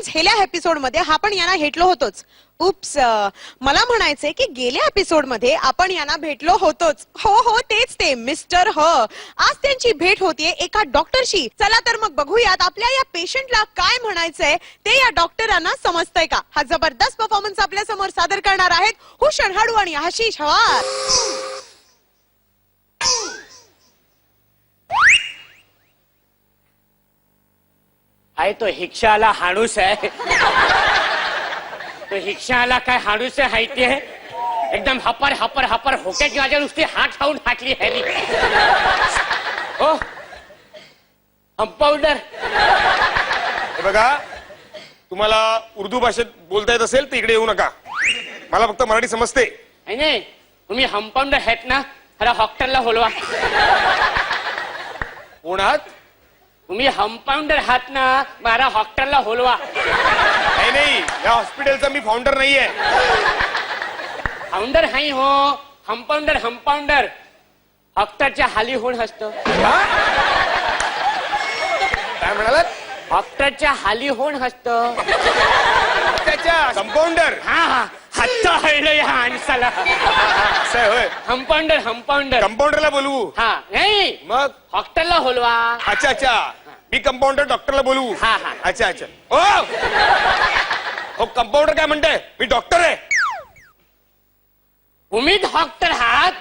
Guys गेल्या episode मध्ये आपण यांना भेटलो होतोच. उप्स, मला म्हणायचंय की गेल्या एपिसोड मध्ये आपण यांना भेटलो होतोच. हो हो, तेच ते मिस्टर ह. आज त्यांची भेट होतीये एका डॉक्टरशी. चला तर मग बघूयात आपल्या या पेशंटला काय म्हणायचंय ते या डॉक्टरांना समजतंय का. हा जबरदस्त परफॉर्मन्स आपल्या समोर सादर करणार आहेत हुशन हाडू आणि आशिष हवार. आहे तो हिक्षाला हाणूस आहे. तो हिक्षाला काय हाणूस आहे माहिती आहे. एकदम हपर हपर हपर होक्याची माझ्या नुसती हात खाऊन टाकली हॅली. हो कंपाऊंडर, हे बघा, तुम्हाला उर्दू भाषेत बोलता येत असेल तर इकडे येऊ नका. मला फक्त मराठी समजते. नाही तुम्ही कंपाऊंडर आहेत ना, खरा हॉक्टरला बोलवा. कोण आहात? तुम्ही कंपाऊंडर आहात ना, मला हॉक्टरला बोलवा. नाही नाही, या हॉस्पिटलचा मी फाउंडर नाहीये. फाउंडर हाई हो, कंपाऊंडर कंपाऊंडर हॉक्टरच्या हाली होऊन असतो. काय म्हणालात? हॉक्टरच्या हाली होऊन असतो. त्याच्या कंपाऊंडर. हा हा, हत्ता हळलं या माणसाला. असं आहे होय. Compounder compounder. कंपाऊंडरला बोलवू? हा नाही, मग हॉक्टरला बोलवा. अच्छा अच्छा, मी कंपाऊंडर डॉक्टरला बोलवू? हा हा. अच्छा अच्छा. ओ कंपाऊंडर काय म्हणताय? मी डॉक्टर आहे. तुम्ही डॉक्टर आहात?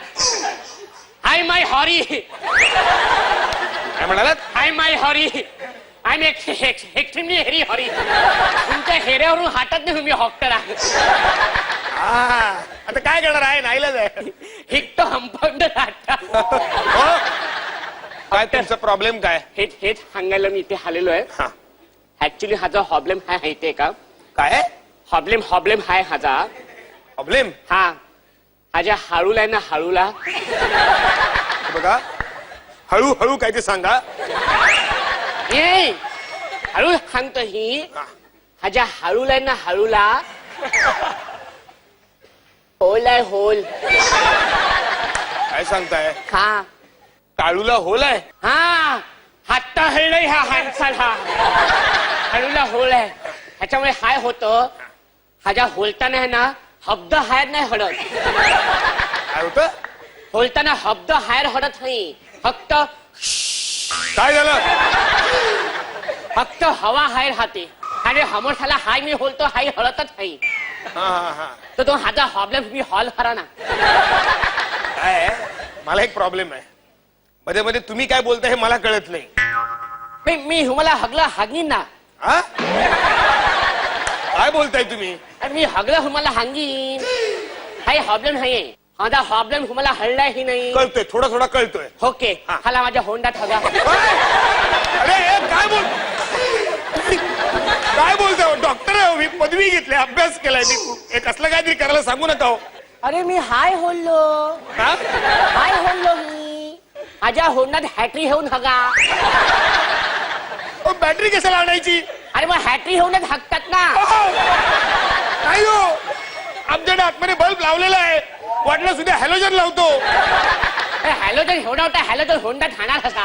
हाय माय हॉरी. काय म्हणालात? Hi my Harry. I am extremely hairy Harry. तुमच्या हेऱ्यावरून हातात नाही तुम्ही डॉक्टर आहे. आता काय करणार आहे, नाईलाज आहे. एक तो कंपाऊंडर आता. काय तुमचा प्रॉब्लेम काय? हेच हेच सांगायला मी इथे आलेलो आहे. हा. ऍक्च्युली हा जो प्रॉब्लेम आहे माहितीये का? काय प्रॉब्लेम आहे हाचा. प्रॉब्लेम? हा हा ज्या हाळूला आहे ना, हाळूला. बघा, हळू हळू काय ते सांगा. ए हळू सांगतो ही. हा ज्या हाळूला आहे ना, हाळूला होल आहे होल. काय सांगताय? हा काळूला होल आहे? हा, हाता हळलंय ह्या माणसाला. हळूला होल आहे. ह्याच्यामुळे काय होतं, हा ज्या होलताना आहे ना, शब्द हायर नाही हडत. काय होतं? होलताना शब्द हायर हडत नाही. फक्त काय झालं? फक्त हवा हायर हाते. आणि हमोशाला हाय मी बोलतो, हाय हळतच नाही. हा हा हा. तर तो हाचा प्रॉब्लेम तुम्ही हॉल करा ना. काय आहे, मला एक प्रॉब्लेम आहे. मध्ये मध्ये तुम्ही काय बोलताय हे मला कळत नाही. मी तुम्हाला हगला हागीन ना. हा? काय बोलताय तुम्ही? मी हगलं तुम्हाला हांगीन. हाय प्रॉब्लेम नाहीये. माझा प्रॉब्लेम तुम्हाला हळलाय ही नाही. कळतोय, थोडा थोडा कळतोय. ओके, हाला माझ्या होंडात हगा. अरे काय बोल, काय बोलतोय? डॉक्टर आहे मी, पदवी घेतली, अभ्यास केलाय मी. हे कसलं काहीतरी करायला सांगू नका हो. अरे मी हाय बोललो. हा? हाय बोललो मी. माझ्या होंडात हॅटरी घेऊन हगा. बॅटरी कशाला आणायची? अरे मग हॅटरी घेऊनच हाकतात ना. नाही हो, आमच्याकडे आतमध्ये बल्ब लावलेला आहे. वाटलं सुद्धा हॅलोजन लावतो. हॅलोजन घेऊन होता, हॅलोजन होंडात हाणार कसा?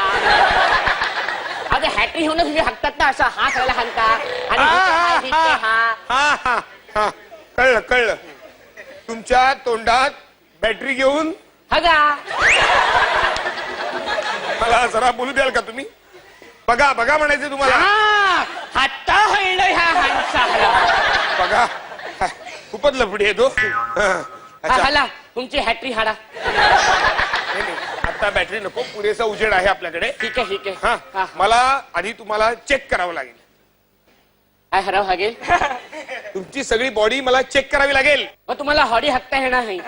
आता हॅटरी घेऊनच तुम्ही हाकतात ना, असं हा करायला हाणता. आणि हा, कळलं कळलं. तुमच्या तोंडात बॅटरी घेऊन हगा. मला जरा बोलू द्याल का तुम्ही? बघा बघा म्हणायचं तुम्हाला. हाता हळलं ह्या माणसाला. बघा, खूपच लफडी आहे तो. हाला तुमची हॅटरी हाडा. आता बॅटरी नको, पुरेसा उजेड आहे आपल्याकडे. ठीक आहे ठीक आहे. हा, मला आधी तुम्हाला चेक करावं लागेल. काय हराव लागेल? तुमची सगळी बॉडी मला चेक करावी लागेल. मग तुम्हाला हॉडी हक्ता येणार नाही.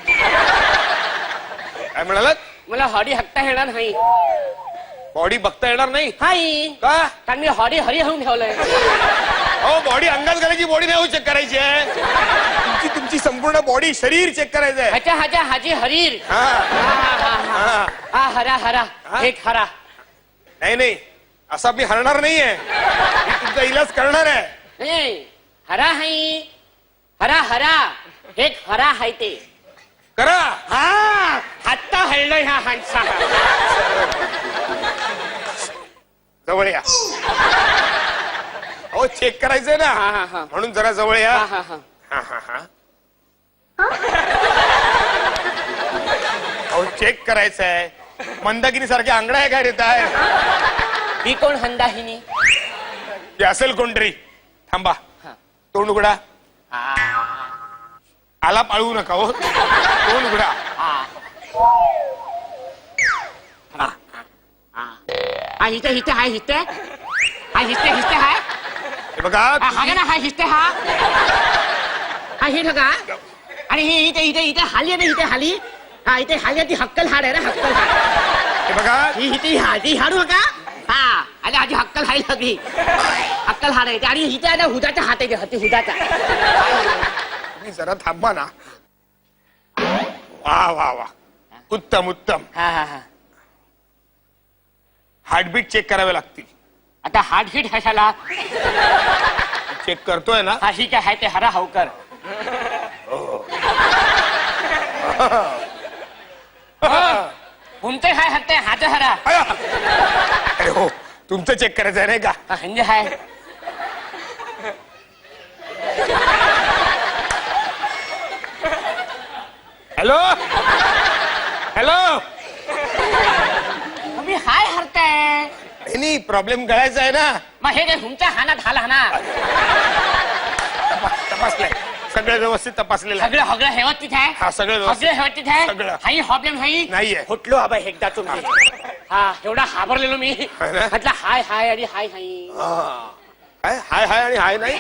काय म्हणालात? मला हॉडी हक्ता येणार नाही. बॉडी बघता येणार नाही? हाय का? कारण मी हॉडी हरी होऊन ठेवलंय. हो, बॉडी अंगात घालायची, बॉडी नाही चेक करायची आहे. तुमची संपूर्ण बॉडी, शरीर चेक करायचं आहे. ह्याच्या ह्याच्या हाजी हरीर. हा हरा हरा, एक हरा. नाही नाही, असा मी हरणार नाहीये. मी तुमचा इलाज करणार आहे. हरा हाय, हरा हरा, एक हरा हाय ते करा. हा, हाता हळलं ह्या माणसा. जवळ या. हो चेक करायचंय ना हा, हा, हा. म्हणून जरा जवळ या हा हा हा हा हा हा अहो चेक करायचंय मंदाकिनी सारखे आंगडा आहे काय देत आहे ही कोण हंदाहिनी ते असेल कोणतरी थांबा हा. तोंड उघडा हा, आला पाळवू नका हो तोंड उघडा हा. हा. हा हिथे हिथे हाय हिथे हा हिस्ते हिस्ते हाय हे बघा हा तुम्ही- ना हा हिस्ते हा हा हे बघा आणि ही इथे इथे इथे हाली आहे ना इथे हाली हा इथे हाली ती हक्कल हाड आहे ना हक्कल हाड हे बघा ही इथे हाडी हाडू का हा आणि आधी हक्कल हाय लगी हक्कल हाड आहे आणि इथे आहे ना हुदाचा हात आहे ते हुदाचा तुम्ही जरा थांबा ना वा वा वा उत्तम उत्तम हा हा हा हार्टबीट चेक करावे लागतील आता हार्ट हिट कशाला चेक करतोय ना हा ही काय आहे ते हरा हावकर घुमते हाय हत्ते हात हरा अया. अरे हो तुमचं चेक करायचं आहे नाही का म्हणजे हाय हॅलो हॅलो तुम्ही हाय हरताय नाही प्रॉब्लेम कळायचा आहे ना मग हे काय तुमच्या हानात हाला ना तपासलंय सगळं व्यवस्थित तपासलेलं आहे सगळं सगळं हेवत तिथे आहे हा, सगळं व्यवस्थित. सगळं हेवत तिथे आहे सगळं. हाही प्रॉब्लेम हाई नाहीये. फुटलो आबा एकदा तुम्ही हा एवढा हाबरलेलो मी है ना? म्हटलं हाय हाय आणि हाय हाय काय हाय हाय आणि हाय नाही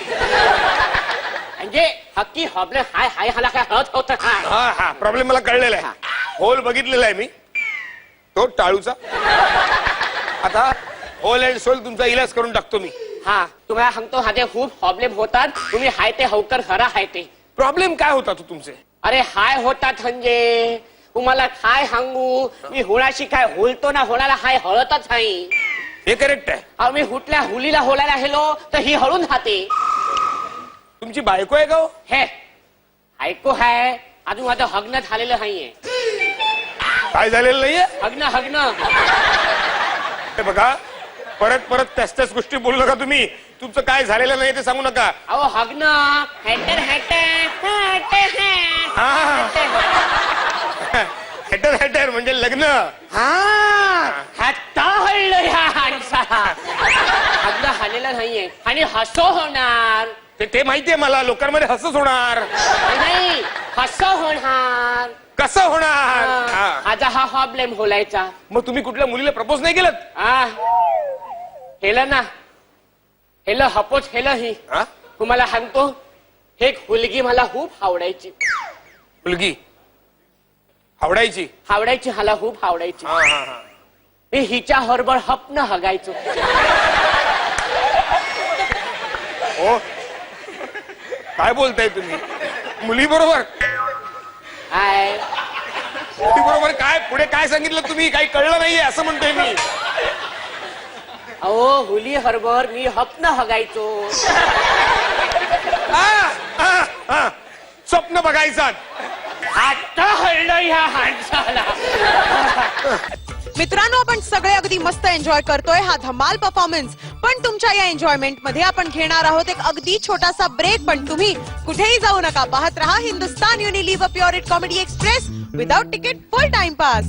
म्हणजे हक्की प्रॉब्लेम हाय हाय हाला काय हत होत हाय हा हा प्रॉब्लेम मला कळलेला आहे होल बघितलेला आहे मी तो टाळूचा आता होल अँड सोल तुमचा इलाज करून टाकतो मी हा तुम्हाला सांगतो हाते खूप प्रॉब्लेम होतात तुम्ही हाय ते हवकर खरा हाय ते प्रॉब्लेम काय होता तो तुमचे अरे हाय होतात म्हणजे तुम्हाला काय सांगू मी होणाशी काय होलतो ना होणाला हाय हळतच आहे हे करेक्ट आहे अहो मी हुटल्या हुलीला होलायला गेलो तर ही हळून खाते तुमची बायको आहे का हो? हे ऐकू हाय अजून माझं हग्न झालेलं नाहीये काय झालेलं नाहीये हग्न हग्न हे बघा परत परत त्याच गोष्टी बोलू नका तुम्ही तुमचं काय झालेलं नाही ते सांगू नका अहो हग्न हॅटर हेटर हेटर म्हणजे लग्न हट्टा हळलं ह्या माणसाला हग्न झालेलं नाहीये आणि हसो होणार ते माहितीये मला लोकांमध्ये हसच होणार नाही हसो होणार कसं होणार हा. माझा हा प्रॉब्लेम होलायचा मग तुम्ही कुठल्या मुलीला प्रपोज नाही केलं हेलं ना हेलं हपोच हेलं ही हा? तुम्हाला सांगतो हे मुलगी मला खूप आवडायची मुलगी आवडायची आवडायची मला खूप आवडायची हा हा हा मी हिच्या हरबळ हपन हगायचो हो काय बोलताय तुम्ही मुली बरोबर हाय मुली बरोबर काय पुढे काय सांगितलं तुम्ही काही कळलं नाहीये असं म्हणतोय मी अहो हुली हरभर मी हपन हगायचो स्वप्न बघायचं आता हळलं ह्या माणसाला मित्रांनो आपण सगळे अगदी मस्त एन्जॉय करतोय हा धमाल परफॉर्मन्स पण तुमच्या या एन्जॉयमेंट मध्ये आपण घेणार आहोत एक अगदी छोटासा ब्रेक पण तुम्ही कुठेही जाऊ नका पाहत रहा Hindustan Unilever pure it comedy express without ticket full time pass